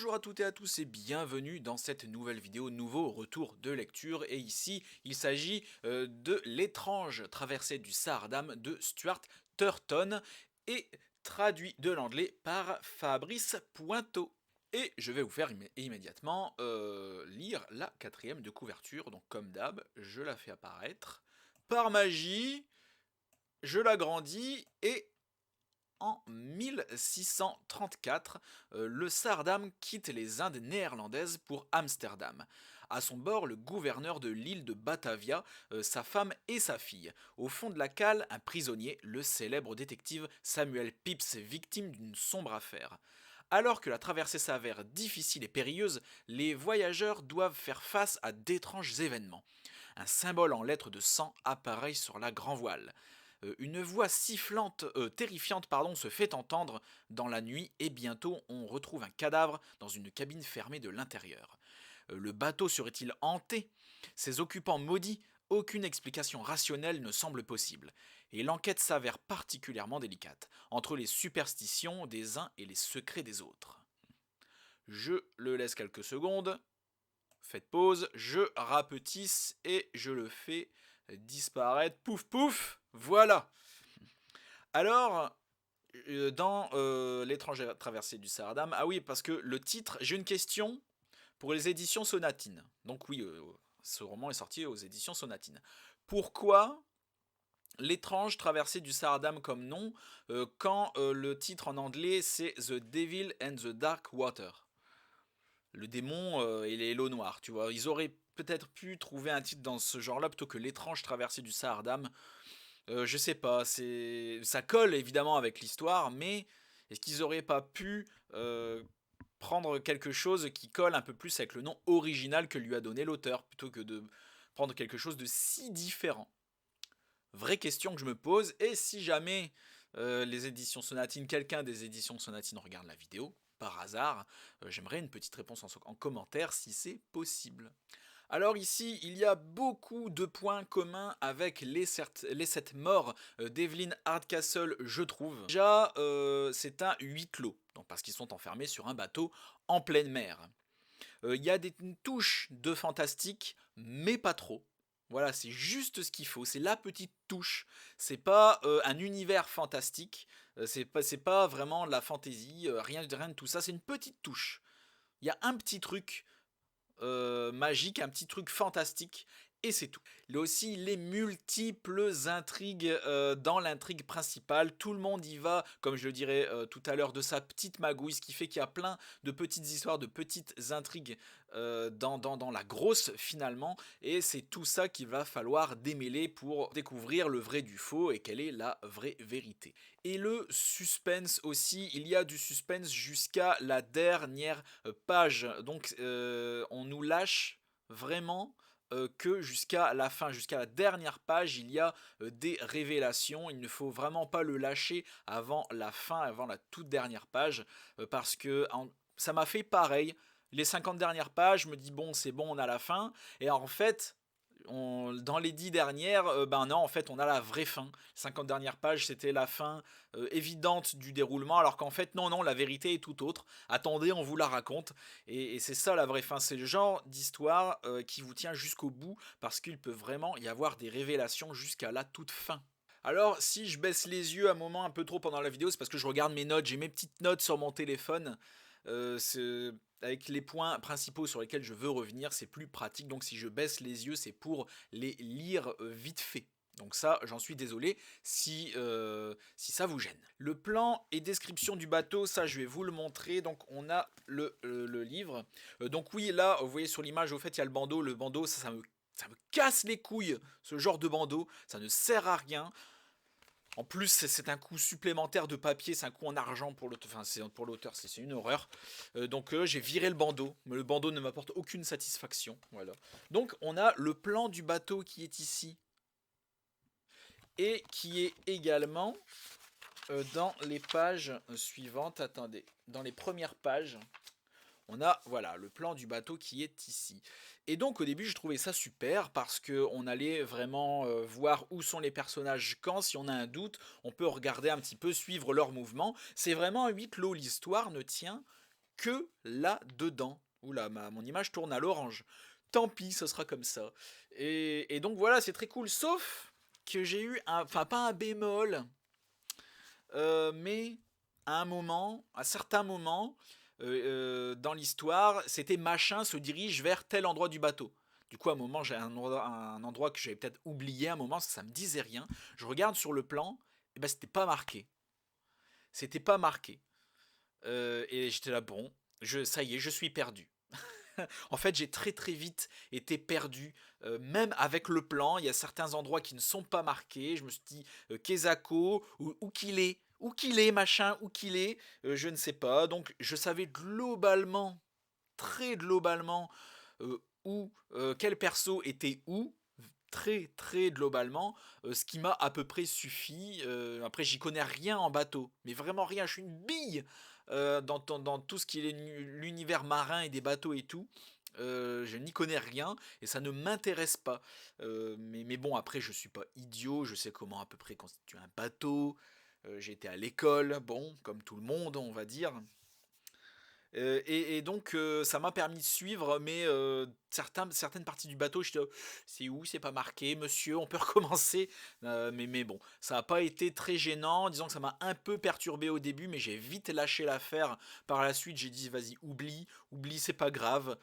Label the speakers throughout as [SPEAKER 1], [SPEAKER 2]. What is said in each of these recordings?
[SPEAKER 1] Bonjour à toutes et à tous et bienvenue dans cette nouvelle vidéo, nouveau retour de lecture. Et ici, il s'agit de L'étrange traversée du Saardam de Stuart Turton et traduit de l'anglais par Fabrice Pointeau. Et je vais vous faire immédiatement lire la quatrième de couverture. Donc comme d'hab, je la fais apparaître. Par magie, je l'agrandis et en 1634, le Saardam quitte les Indes néerlandaises pour Amsterdam. À son bord, le gouverneur de l'île de Batavia, sa femme et sa fille. Au fond de la cale, un prisonnier, le célèbre détective Samuel Pepys, victime d'une sombre affaire. Alors que la traversée s'avère difficile et périlleuse, les voyageurs doivent faire face à d'étranges événements. Un symbole en lettres de sang apparaît sur la grand-voile. Une voix terrifiante se fait entendre dans la nuit et bientôt on retrouve un cadavre dans une cabine fermée de l'intérieur. Le bateau serait-il hanté? Ses occupants maudits? Aucune explication rationnelle ne semble possible. Et l'enquête s'avère particulièrement délicate, entre les superstitions des uns et les secrets des autres. Je le laisse quelques secondes. Faites pause, je rapetisse et je le fais disparaître. Pouf pouf, voilà. Alors, dans L'étrange traversée du Saardam, ah oui, parce que le titre, j'ai une question pour les éditions Sonatine. Donc oui, ce roman est sorti aux éditions Sonatine. Pourquoi L'étrange traversée du Saardam comme nom, quand le titre en anglais c'est The Devil and the Dark Water? Le démon et l'eau noire, tu vois. Ils auraient peut-être pu trouver un titre dans ce genre-là plutôt que L'étrange traversée du Saardam. Je sais pas, ça colle évidemment avec l'histoire, mais est-ce qu'ils auraient pas pu prendre quelque chose qui colle un peu plus avec le nom original que lui a donné l'auteur, plutôt que de prendre quelque chose de si différent? Vraie question que je me pose, et si jamais les éditions Sonatine, quelqu'un des éditions Sonatine regarde la vidéo, par hasard, j'aimerais une petite réponse en commentaire si c'est possible. Alors ici, il y a beaucoup de points communs avec les 7 morts d'Evelyn Hardcastle, je trouve. Déjà, c'est un huis clos, donc parce qu'ils sont enfermés sur un bateau en pleine mer. Il y a une touche de fantastique, mais pas trop. Voilà, c'est juste ce qu'il faut, c'est la petite touche. C'est pas un univers fantastique, c'est pas vraiment de la fantaisie, rien de tout ça, c'est une petite touche. Il y a un petit truc magique, un petit truc fantastique, et c'est tout. Il y a aussi les multiples intrigues dans l'intrigue principale. Tout le monde y va, comme je le dirais tout à l'heure, de sa petite magouille, ce qui fait qu'il y a plein de petites histoires, de petites intrigues dans la grosse finalement, et c'est tout ça qu'il va falloir démêler pour découvrir le vrai du faux et quelle est la vraie vérité. Et le suspense aussi, il y a du suspense jusqu'à la dernière page, donc on nous lâche vraiment que jusqu'à la fin, jusqu'à la dernière page, il y a des révélations. Il ne faut vraiment pas le lâcher avant la fin, avant la toute dernière page, parce que ça m'a fait pareil. Les 50 dernières pages, je me dis bon, c'est bon, on a la fin. Et en fait, dans les 10 dernières, ben non, en fait, on a la vraie fin. Les 50 dernières pages, c'était la fin évidente du déroulement, alors qu'en fait, non, non, la vérité est tout autre. Attendez, on vous la raconte. Et c'est ça la vraie fin. C'est le genre d'histoire qui vous tient jusqu'au bout, parce qu'il peut vraiment y avoir des révélations jusqu'à la toute fin. Alors, si je baisse les yeux un moment un peu trop pendant la vidéo, c'est parce que je regarde mes notes. J'ai mes petites notes sur mon téléphone. Avec les points principaux sur lesquels je veux revenir, c'est plus pratique. Donc, si je baisse les yeux, c'est pour les lire vite fait. Donc ça, j'en suis désolé si ça vous gêne. Le plan et description du bateau, ça je vais vous le montrer. Donc on a le livre. Donc oui, là, vous voyez sur l'image, au fait, il y a le bandeau. Le bandeau, ça me casse les couilles, ce genre de bandeau. Ça ne sert à rien. En plus, c'est un coût supplémentaire de papier, c'est un coût en argent pour l'auteur, enfin, pour l'auteur, c'est une horreur. Donc j'ai viré le bandeau, mais le bandeau ne m'apporte aucune satisfaction. Voilà. Donc on a le plan du bateau qui est ici et qui est également dans les pages suivantes. Attendez, dans les premières pages, on a voilà le plan du bateau qui est ici. Et donc au début je trouvais ça super parce que on allait vraiment voir où sont les personnages quand, si on a un doute, on peut regarder un petit peu, suivre leurs mouvements. C'est vraiment un huis clos, l'histoire ne tient que là-dedans. Oula, mon image tourne à l'orange. Tant pis, ce sera comme ça. Et donc voilà, c'est très cool. Sauf que j'ai eu enfin pas un bémol, mais à certains moments dans l'histoire, c'était machin se dirige vers tel endroit du bateau. Du coup, à un moment, j'ai un endroit que j'avais peut-être oublié à un moment, ça me disait rien. Je regarde sur le plan, et ben c'était pas marqué. C'était pas marqué. Et j'étais là, bon, ça y est, je suis perdu. En fait, j'ai très très vite été perdu, même avec le plan. Il y a certains endroits qui ne sont pas marqués. Je me suis dit, Kezako, où qu'il est, où qu'il est, machin, où qu'il est, je ne sais pas. Donc, je savais globalement, très globalement, où, quel perso était où. Très très globalement, ce qui m'a à peu près suffi. Après, j'y connais rien en bateau, mais vraiment rien. Je suis une bille dans tout ce qui est l'univers marin et des bateaux et tout. Je n'y connais rien et ça ne m'intéresse pas. Mais bon, après, je suis pas idiot. Je sais comment à peu près constituer un bateau. J'ai été à l'école, bon, comme tout le monde, on va dire. Et donc ça m'a permis de suivre, mais certaines parties du bateau, j'étais c'est où, c'est pas marqué, monsieur, on peut recommencer. Mais bon, ça n'a pas été très gênant, disons que ça m'a un peu perturbé au début, mais j'ai vite lâché l'affaire. Par la suite, j'ai dit vas-y, oublie, c'est pas grave.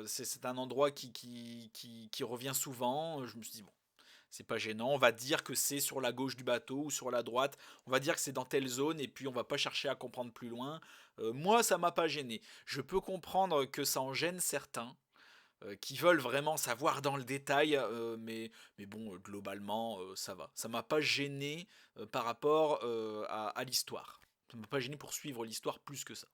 [SPEAKER 1] C'est un endroit qui revient souvent. Je me suis dit bon, c'est pas gênant, on va dire que c'est sur la gauche du bateau ou sur la droite, on va dire que c'est dans telle zone et puis on va pas chercher à comprendre plus loin. Moi, ça m'a pas gêné. Je peux comprendre que ça en gêne certains qui veulent vraiment savoir dans le détail, mais bon, globalement, ça va. Ça m'a pas gêné par rapport à l'histoire. Ça m'a pas gêné pour suivre l'histoire plus que ça.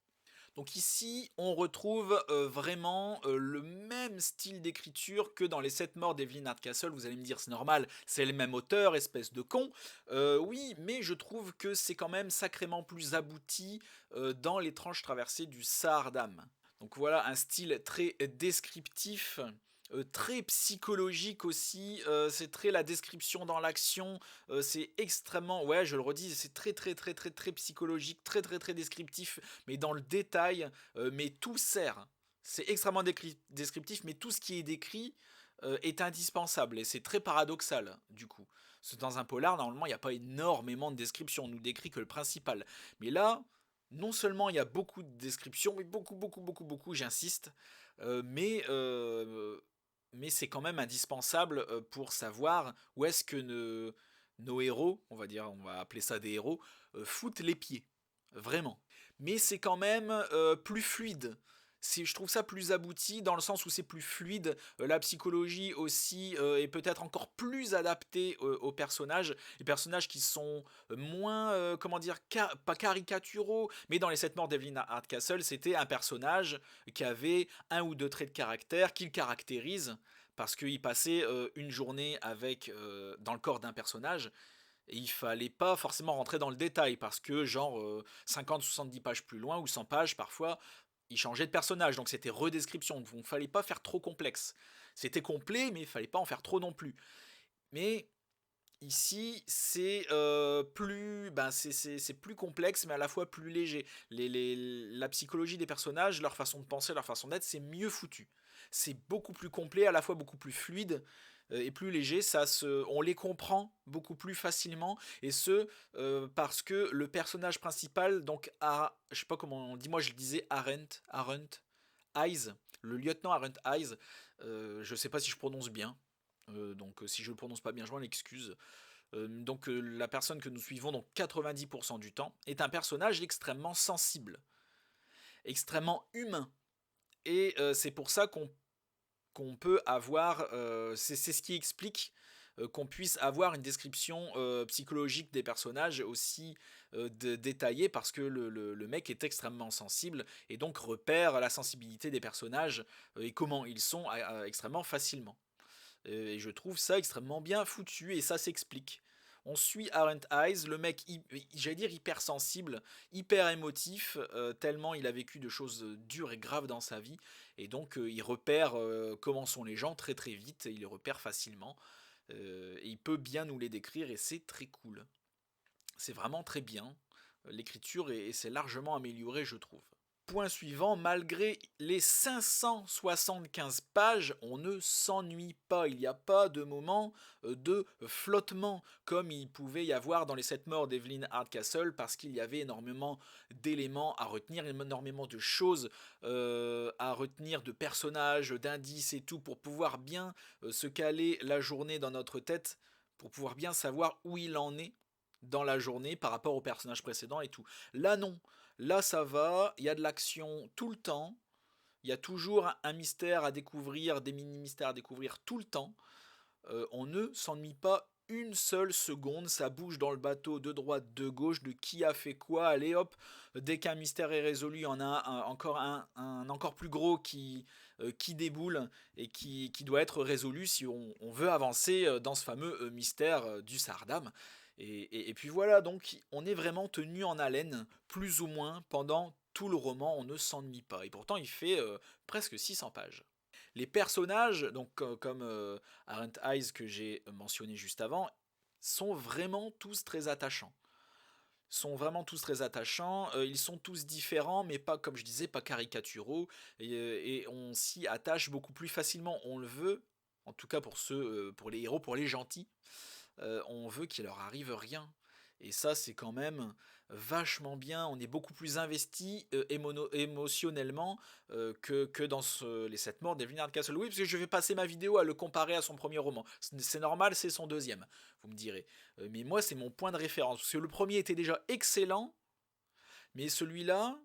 [SPEAKER 1] Donc ici, on retrouve vraiment le même style d'écriture que dans les 7 morts d'Evelyn Hardcastle. Vous allez me dire, c'est normal, c'est le même auteur, espèce de con. Oui, mais je trouve que c'est quand même sacrément plus abouti dans l'étrange traversée du Sahardam. Donc voilà, un style très descriptif, très psychologique aussi. C'est très la description dans l'action. C'est extrêmement, ouais, je le redis, c'est très très très très très psychologique, très très très descriptif, mais dans le détail. Mais tout sert. C'est extrêmement descriptif, mais tout ce qui est décrit est indispensable et c'est très paradoxal du coup. Parce que dans un polar, normalement, il n'y a pas énormément de descriptions, on nous décrit que le principal. Mais là, non seulement il y a beaucoup de descriptions, mais beaucoup, beaucoup, beaucoup, beaucoup, j'insiste, euh, mais, euh, mais c'est quand même indispensable pour savoir où est-ce que nos héros, on va dire, on va appeler ça des héros, foutent les pieds. Vraiment. Mais c'est quand même plus fluide. Je trouve ça plus abouti dans le sens où c'est plus fluide. La psychologie aussi est peut-être encore plus adaptée aux personnages. Les personnages qui sont moins, comment dire, pas caricaturaux, mais dans les 7 morts d'Evelyn Hardcastle, c'était un personnage qui avait un ou deux traits de caractère qui le caractérisent parce qu'il passait une journée dans le corps d'un personnage et il fallait pas forcément rentrer dans le détail parce que genre 50-70 pages plus loin ou 100 pages parfois il changeait de personnage donc c'était redescription donc il fallait pas faire trop complexe. C'était complet mais il fallait pas en faire trop non plus. Mais ici, c'est c'est plus complexe, mais à la fois plus léger. La psychologie des personnages, leur façon de penser, leur façon d'être, c'est mieux foutu. C'est beaucoup plus complet, à la fois beaucoup plus fluide et plus léger. On les comprend beaucoup plus facilement, et ce parce que le personnage principal, donc, je sais pas comment on dit, moi je le disais Arendt Eyes, le lieutenant Arendt Eyes, je sais pas si je prononce bien. Donc si je ne le prononce pas bien, je m'en excuse. Donc la personne que nous suivons donc 90% du temps est un personnage extrêmement sensible, extrêmement humain. Et c'est pour ça qu'on peut avoir, c'est ce qui explique qu'on puisse avoir une description psychologique des personnages aussi détaillée parce que le mec est extrêmement sensible et donc repère la sensibilité des personnages et comment ils sont extrêmement facilement. Et je trouve ça extrêmement bien foutu et ça s'explique. On suit Arendt Eyes, le mec, j'allais dire hypersensible, hyper émotif, tellement il a vécu de choses dures et graves dans sa vie, et donc il repère comment sont les gens très très vite, et il les repère facilement, et il peut bien nous les décrire, et c'est très cool. C'est vraiment très bien, l'écriture, et c'est largement amélioré, je trouve. point suivant, malgré les 575 pages, on ne s'ennuie pas. Il n'y a pas de moment de flottement comme il pouvait y avoir dans les 7 morts d'Evelyn Hardcastle, parce qu'il y avait énormément d'éléments à retenir, énormément de choses à retenir, de personnages, d'indices et tout, pour pouvoir bien se caler la journée dans notre tête, pour pouvoir bien savoir où il en est dans la journée par rapport au personnage précédent et tout. Là non, là ça va, il y a de l'action tout le temps, il y a toujours un mystère à découvrir, des mini-mystères à découvrir tout le temps. On ne s'ennuie pas une seule seconde, ça bouge dans le bateau de droite, de gauche, de qui a fait quoi, allez hop, dès qu'un mystère est résolu, il y en a un encore plus gros qui déboule et qui doit être résolu si on veut avancer dans ce fameux mystère du Sardam. Et puis voilà, donc on est vraiment tenu en haleine, plus ou moins, pendant tout le roman, on ne s'ennuie pas. Et pourtant, il fait presque 600 pages. Les personnages, donc comme Aren't Eyes que j'ai mentionné juste avant, sont vraiment tous très attachants. Ils sont tous différents, mais pas, comme je disais, pas caricaturaux, et on s'y attache beaucoup plus facilement. On le veut, en tout cas pour ceux, pour les héros, pour les gentils, on veut qu'il leur arrive rien. Et ça, c'est quand même vachement bien. On est beaucoup plus investi émotionnellement que dans les 7 morts d'Evelyn Hardcastle. Oui, parce que je vais passer ma vidéo à le comparer à son premier roman. C'est normal, c'est son deuxième, vous me direz. Mais moi, c'est mon point de référence. Parce que le premier était déjà excellent, mais celui-là,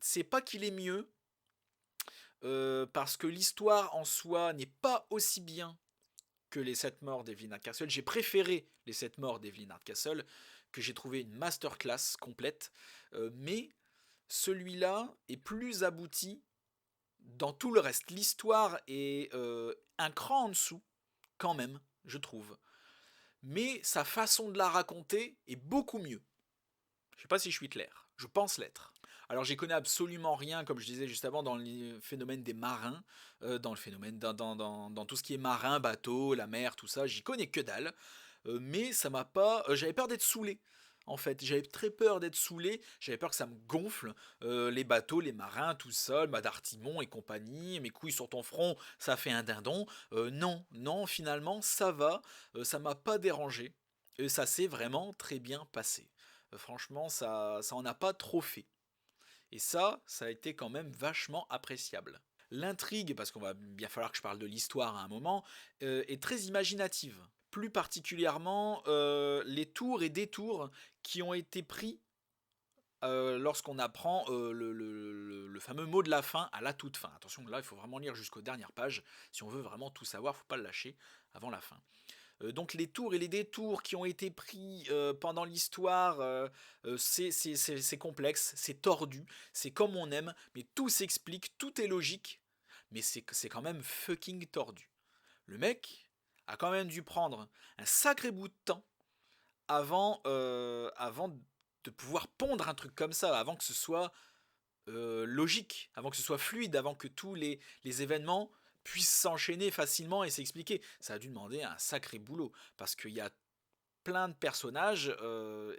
[SPEAKER 1] c'est pas qu'il est mieux, parce que l'histoire en soi n'est pas aussi bien que les 7 morts d'Evelyn Hardcastle. J'ai préféré les 7 morts d'Evelyn Hardcastle, que j'ai trouvé une masterclass complète, mais celui-là est plus abouti dans tout le reste. L'histoire est un cran en dessous, quand même, je trouve. Mais sa façon de la raconter est beaucoup mieux. Je ne sais pas si je suis clair, je pense l'être. Alors j'y connais absolument rien, comme je disais juste avant, dans le phénomène des marins, dans le phénomène, dans tout ce qui est marin, bateau, la mer, tout ça, j'y connais que dalle. Mais ça m'a pas. J'avais peur d'être saoulé. En fait, j'avais très peur d'être saoulé, j'avais peur que ça me gonfle, les bateaux, les marins, tout seul, Madartimon et compagnie, mes couilles sur ton front, ça fait un dindon. Non, non, finalement, ça va, ça m'a pas dérangé, et ça s'est vraiment très bien passé. Franchement, ça en a pas trop fait. Et ça a été quand même vachement appréciable. L'intrigue, parce qu'on va bien falloir que je parle de l'histoire à un moment, est très imaginative. Plus particulièrement, les tours et détours qui ont été pris lorsqu'on apprend le fameux mot de la fin à la toute fin. Attention, là, il faut vraiment lire jusqu'aux dernières pages. Si on veut vraiment tout savoir, il ne faut pas le lâcher avant la fin. Donc les tours et les détours qui ont été pris pendant l'histoire, c'est complexe, c'est tordu, c'est comme on aime, mais tout s'explique, tout est logique, mais c'est quand même fucking tordu. Le mec a quand même dû prendre un sacré bout de temps avant de pouvoir pondre un truc comme ça, avant que ce soit logique, avant que ce soit fluide, avant que tous les événements puissent s'enchaîner facilement et s'expliquer. Ça a dû demander un sacré boulot, parce qu'il y a plein de personnages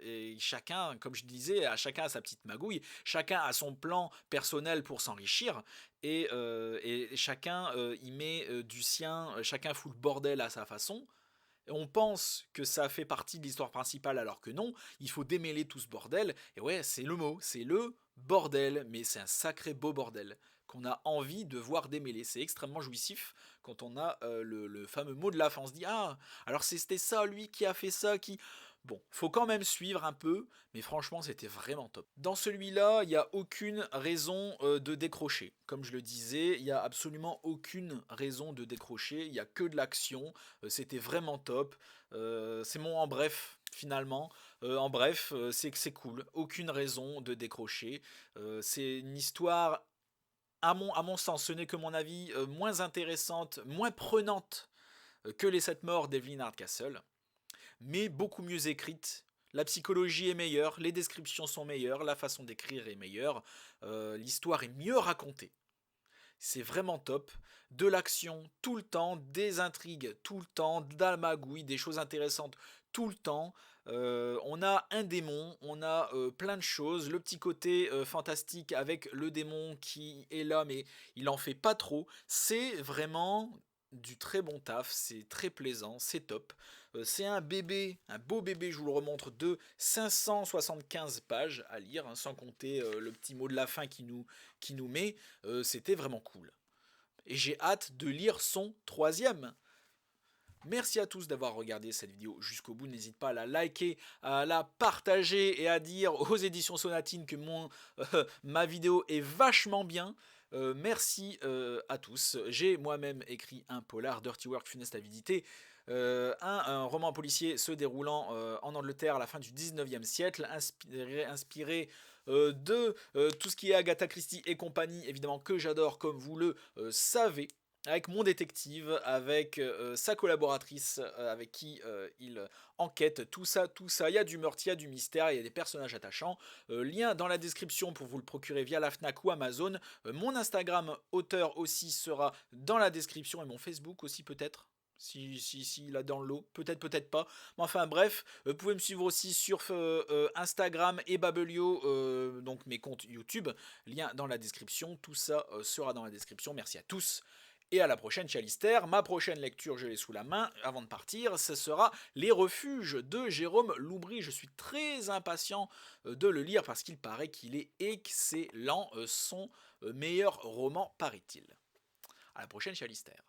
[SPEAKER 1] et chacun, comme je disais, chacun a sa petite magouille, chacun a son plan personnel pour s'enrichir et chacun y met du sien, chacun fout le bordel à sa façon. On pense que ça fait partie de l'histoire principale alors que non, il faut démêler tout ce bordel, et ouais, c'est le mot, c'est le bordel, mais c'est un sacré beau bordel qu'on a envie de voir démêler. C'est extrêmement jouissif quand on a le fameux mot de la fin. On se dit, ah, alors c'était ça, lui qui a fait ça, qui... Bon, faut quand même suivre un peu, mais franchement, c'était vraiment top. Dans celui-là, il n'y a aucune raison de décrocher. Comme je le disais, il n'y a absolument aucune raison de décrocher. Il n'y a que de l'action. C'était vraiment top. C'est mon en bref, finalement. En bref, c'est que c'est cool. Aucune raison de décrocher. C'est une histoire, à mon sens, ce n'est que mon avis, moins intéressante, moins prenante que les 7 morts d'Evelyn Hardcastle, mais beaucoup mieux écrite. La psychologie est meilleure, les descriptions sont meilleures, la façon d'écrire est meilleure, l'histoire est mieux racontée. C'est vraiment top. De l'action tout le temps, des intrigues tout le temps, de la magouille, des choses intéressantes tout le temps. On a un démon, on a plein de choses, le petit côté fantastique avec le démon qui est là, mais il en fait pas trop. C'est vraiment du très bon taf, c'est très plaisant, c'est top. C'est un bébé, un beau bébé, je vous le remontre, de 575 pages à lire, hein, sans compter le petit mot de la fin qui nous met. C'était vraiment cool. Et j'ai hâte de lire son troisième. Merci à tous d'avoir regardé cette vidéo jusqu'au bout. N'hésite pas à la liker, à la partager et à dire aux éditions Sonatine que ma vidéo est vachement bien. Merci à tous. J'ai moi-même écrit un polar, Dirty Work, funeste avidité. Un roman policier se déroulant en Angleterre à la fin du 19e siècle, inspiré de tout ce qui est Agatha Christie et compagnie, évidemment que j'adore comme vous le savez, avec mon détective, avec sa collaboratrice avec qui il enquête, tout ça, il y a du meurtre, il y a du mystère, il y a des personnages attachants. Lien dans la description pour vous le procurer via la FNAC ou Amazon. Mon Instagram auteur aussi sera dans la description et mon Facebook aussi peut-être. Si, là dans l'eau, peut-être pas. Mais enfin bref, vous pouvez me suivre aussi sur Instagram et Babelio, donc mes comptes YouTube. Lien dans la description, tout ça sera dans la description. Merci à tous. Et à la prochaine chez Alistair. Ma prochaine lecture, je l'ai sous la main. Avant de partir, ce sera Les Refuges de Jérôme Loubry. Je suis très impatient de le lire parce qu'il paraît qu'il est excellent. Son meilleur roman, paraît-il. À la prochaine chez Alistair.